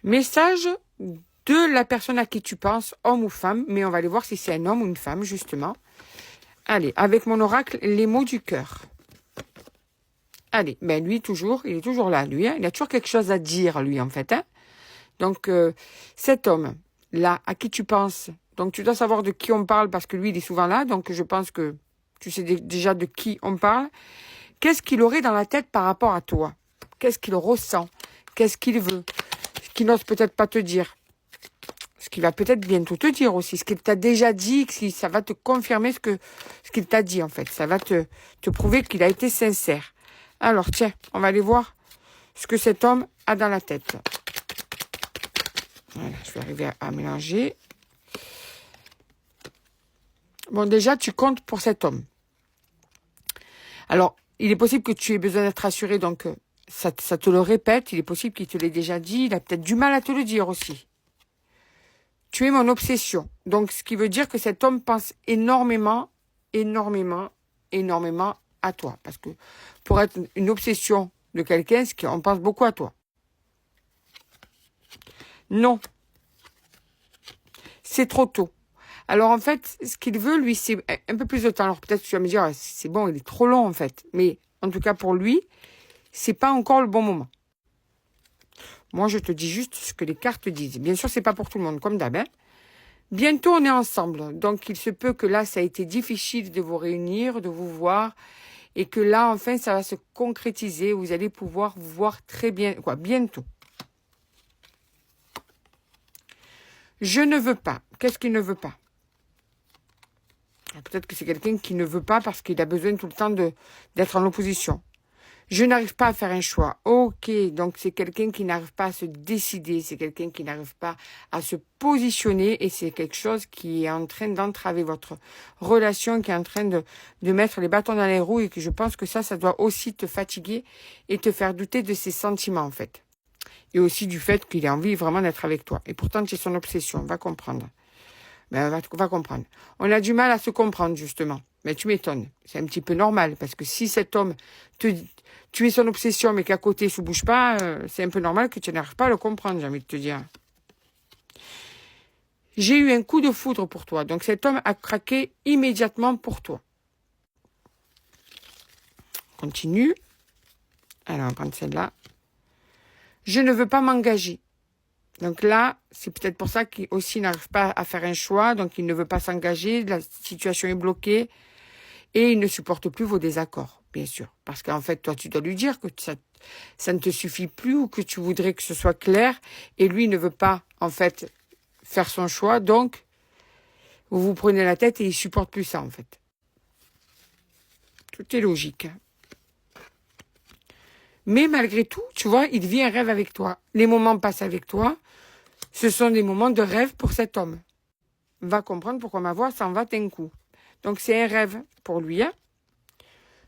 Message de la personne à qui tu penses, homme ou femme, mais on va aller voir si c'est un homme ou une femme, justement. Allez, avec mon oracle, les mots du cœur. Allez, ben lui, toujours, il est toujours là, lui. Hein, il a toujours quelque chose à dire, lui, en fait. Hein. Donc, cet homme, là, à qui tu penses, donc tu dois savoir de qui on parle, parce que lui, il est souvent là, donc je pense que tu sais déjà de qui on parle. Qu'est-ce qu'il aurait dans la tête par rapport à toi? Qu'est-ce qu'il ressent? Qu'est-ce qu'il veut? Ce qu'il n'ose peut-être pas te dire. Ce qu'il va peut-être bientôt te dire aussi. Ce qu'il t'a déjà dit, ça va te confirmer ce qu'il t'a dit, en fait. Ça va te prouver qu'il a été sincère. Alors, tiens, on va aller voir ce que cet homme a dans la tête. Voilà, je vais arriver à mélanger. Bon, déjà, tu comptes pour cet homme. Alors, il est possible que tu aies besoin d'être rassuré, donc ça te le répète. Il est possible qu'il te l'ait déjà dit. Il a peut-être du mal à te le dire aussi. Tu es mon obsession. Donc, ce qui veut dire que cet homme pense énormément, énormément, énormément à toi. Parce que pour être une obsession de quelqu'un, on pense beaucoup à toi. Non. C'est trop tôt. Alors, en fait, ce qu'il veut, lui, c'est un peu plus de temps. Alors, peut-être que tu vas me dire, c'est bon, il est trop long, en fait. Mais, en tout cas, pour lui, c'est pas encore le bon moment. Moi, je te dis juste ce que les cartes disent. Bien sûr, c'est pas pour tout le monde, comme d'hab. Hein. Bientôt, on est ensemble. Donc, il se peut que là, ça a été difficile de vous réunir, de vous voir. Et que là, enfin, ça va se concrétiser. Vous allez pouvoir vous voir très bien, bientôt. Je ne veux pas. Qu'est-ce qu'il ne veut pas? Peut-être que c'est quelqu'un qui ne veut pas parce qu'il a besoin tout le temps d'être en opposition. Je n'arrive pas à faire un choix. Ok, donc c'est quelqu'un qui n'arrive pas à se décider, c'est quelqu'un qui n'arrive pas à se positionner et c'est quelque chose qui est en train d'entraver votre relation, qui est en train de mettre les bâtons dans les roues et que je pense que ça doit aussi te fatiguer et te faire douter de ses sentiments en fait. Et aussi du fait qu'il a envie vraiment d'être avec toi. Et pourtant, c'est son obsession, va comprendre. Ben, va comprendre. On a du mal à se comprendre, justement. Mais tu m'étonnes. C'est un petit peu normal. Parce que si cet homme, tu es son obsession, mais qu'à côté, il ne se bouge pas, c'est un peu normal que tu n'arrives pas à le comprendre, j'ai envie de te dire. J'ai eu un coup de foudre pour toi. Donc cet homme a craqué immédiatement pour toi. Continue. Alors, on va prendre celle-là. Je ne veux pas m'engager. Donc là, c'est peut-être pour ça qu'il aussi n'arrive pas à faire un choix, donc il ne veut pas s'engager, la situation est bloquée, et il ne supporte plus vos désaccords, bien sûr. Parce qu'en fait, toi, tu dois lui dire que ça ne te suffit plus ou que tu voudrais que ce soit clair, et lui ne veut pas, en fait, faire son choix, donc vous vous prenez la tête et il supporte plus ça, en fait. Tout est logique. Mais malgré tout, tu vois, il vit un rêve avec toi. Les moments passent avec toi. Ce sont des moments de rêve pour cet homme. Va comprendre pourquoi ma voix s'en va d'un coup. Donc c'est un rêve pour lui. Hein.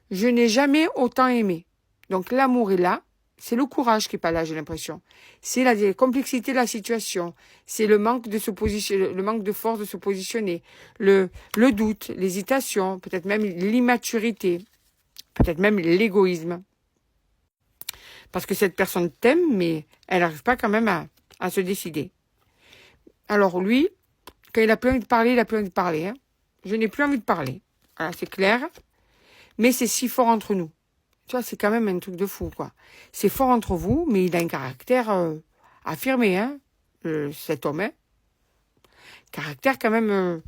Je n'ai jamais autant aimé. Donc l'amour est là. C'est le courage qui n'est pas là, j'ai l'impression. C'est la complexité de la situation. C'est le manque de se positionner, le manque de force de se positionner. Le doute, l'hésitation, peut-être même l'immaturité. Peut-être même l'égoïsme. Parce que cette personne t'aime, mais elle n'arrive pas quand même à se décider. Alors lui, quand il a plus envie de parler, il a plus envie de parler. Hein. Je n'ai plus envie de parler. Voilà, c'est clair. Mais c'est si fort entre nous. Tu vois, c'est quand même un truc de fou, quoi. C'est fort entre vous, mais il a un caractère affirmé, hein, cet homme. Hein. Caractère quand même,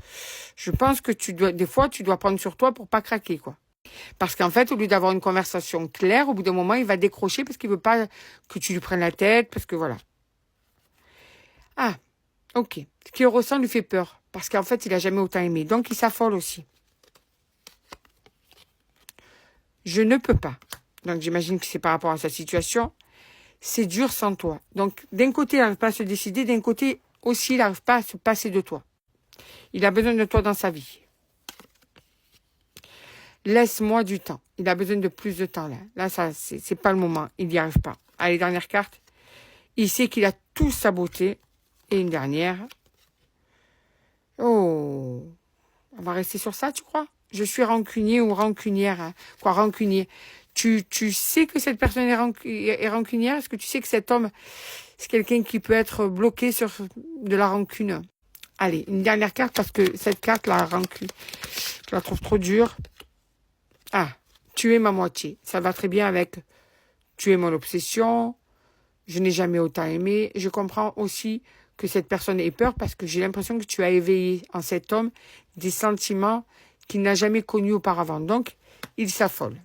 je pense que des fois, tu dois prendre sur toi pour pas craquer, quoi. Parce qu'en fait, au lieu d'avoir une conversation claire, au bout d'un moment, il va décrocher parce qu'il veut pas que tu lui prennes la tête, parce que voilà. Ah, ok. Ce qu'il ressent lui fait peur. Parce qu'en fait, il a jamais autant aimé. Donc, il s'affole aussi. Je ne peux pas. Donc, j'imagine que c'est par rapport à sa situation. C'est dur sans toi. Donc, d'un côté, il n'arrive pas à se décider. D'un côté, aussi, il n'arrive pas à se passer de toi. Il a besoin de toi dans sa vie. Laisse-moi du temps. Il a besoin de plus de temps, là. Là, ça, c'est pas le moment. Il n'y arrive pas. Allez, dernière carte. Il sait qu'il a tout saboté. Et une dernière. Oh. On va rester sur ça, tu crois? Je suis rancunier ou rancunière. Hein. Quoi, rancunier? Tu sais que cette personne est rancunière? Est-ce que tu sais que cet homme, c'est quelqu'un qui peut être bloqué sur de la rancune? Allez, une dernière carte parce que cette carte, la rancune, je la trouve trop dure. Ah, tu es ma moitié. Ça va très bien avec tu es mon obsession. Je n'ai jamais autant aimé. Je comprends aussi que cette personne ait peur parce que j'ai l'impression que tu as éveillé en cet homme des sentiments qu'il n'a jamais connus auparavant. Donc, il s'affole.